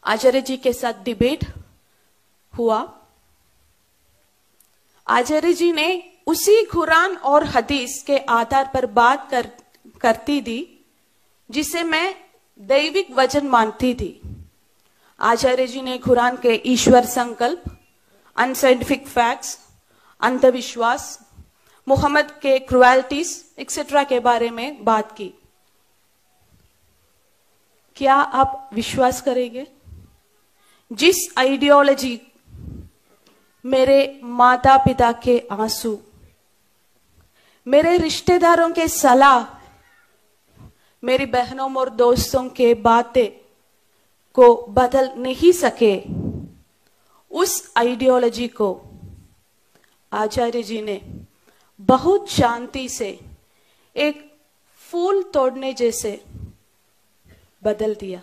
आचार्य जी के साथ डिबेट हुआ। आचार्य जी ने उसी कुरान और हदीस के आधार पर बात करती थी जिसे मैं दैविक वचन मानती थी। आचार्य जी ने कुरान के ईश्वर संकल्प, अनसाइंटिफिक फैक्ट्स, अंधविश्वास, मोहम्मद के क्रुएल्टीज एक्सेट्रा के बारे में बात की। क्या आप विश्वास करेंगे, जिस आइडियोलॉजी मेरे माता पिता के आंसू, मेरे रिश्तेदारों के सलाह, मेरी बहनों और दोस्तों के बातें को बदल नहीं सके, उस आइडियोलॉजी को आचार्य जी ने बहुत शांति से एक फूल तोड़ने जैसे बदल दिया।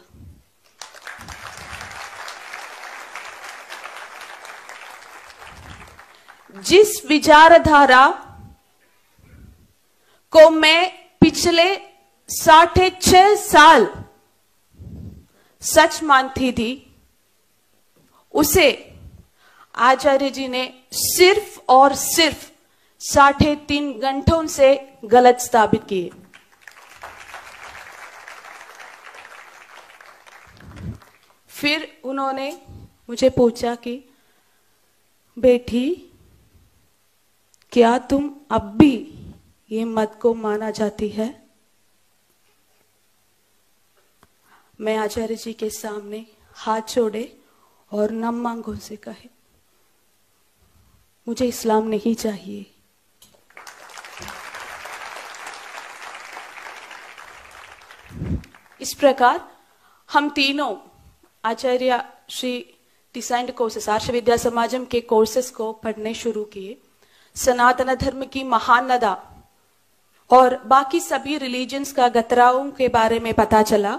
जिस विचारधारा को मैं पिछले 6.5 साल सच मानती थी, उसे आचार्य जी ने सिर्फ और सिर्फ 3.5 घंटों से गलत साबित किए। फिर उन्होंने मुझे पूछा कि बेटी, क्या तुम अब भी ये मत को माना जाती है? मैं आचार्य जी के सामने हाथ जोड़े और नम आंखों से कहे, मुझे इस्लाम नहीं चाहिए। इस प्रकार हम तीनों आचार्य श्री डिजाइंड कोर्सेस, आर्ष विद्या समाजम के कोर्सेस को पढ़ने शुरू किए। सनातन धर्म की महानदा और बाकी सभी रिलीजन्स का गतराओं के बारे में पता चला,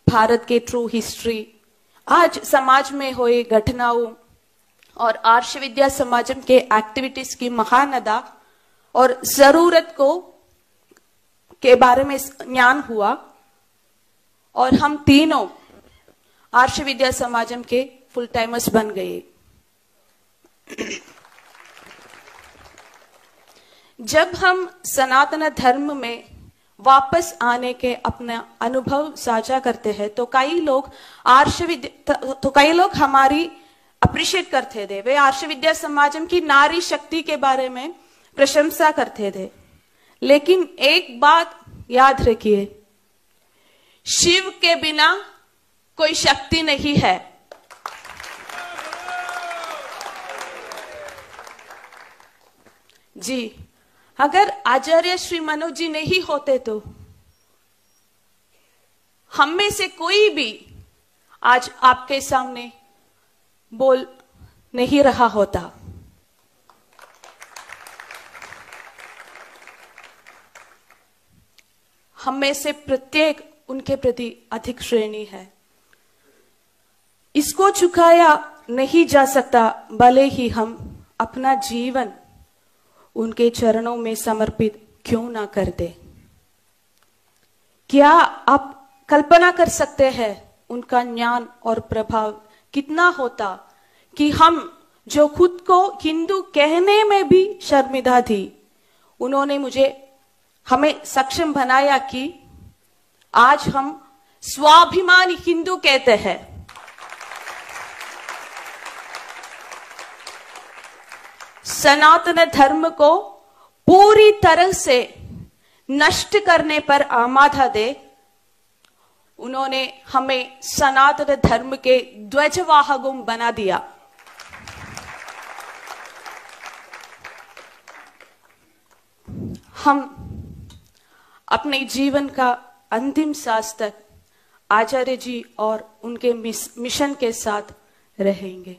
भारत के ट्रू हिस्ट्री, आज समाज में हुए घटनाओं और आर्ष विद्या समाजम के एक्टिविटीज की महानदा और जरूरत को के बारे में ज्ञान हुआ और हम तीनों आर्ष विद्या समाजम के फुल टाइमर्स बन गए। जब हम सनातन धर्म में वापस आने के अपना अनुभव साझा करते हैं तो कई लोग हमारी अप्रिशिएट करते थे। वे आर्ष विद्या समाजम की नारी शक्ति के बारे में प्रशंसा करते थे। लेकिन एक बात याद रखिए, शिव के बिना कोई शक्ति नहीं है। जी, अगर आचार्य श्री मनोज जी नहीं होते तो हम में से कोई भी आज आपके सामने बोल नहीं रहा होता। हम में से प्रत्येक उनके प्रति अधिक श्रेणी है। इसको चुकाया नहीं जा सकता, भले ही हम अपना जीवन उनके चरणों में समर्पित क्यों ना कर दे। क्या आप कल्पना कर सकते हैं उनका ज्ञान और प्रभाव कितना होता कि हम जो खुद को हिंदू कहने में भी शर्मिंदा थी, उन्होंने हमें सक्षम बनाया कि आज हम स्वाभिमानी हिंदू कहते हैं। सनातन धर्म को पूरी तरह से नष्ट करने पर आमादा थे। उन्होंने हमें सनातन धर्म के ध्वजवाहकों बना दिया। हम अपने जीवन का अंतिम सांस तक आचार्य जी और उनके मिशन के साथ रहेंगे।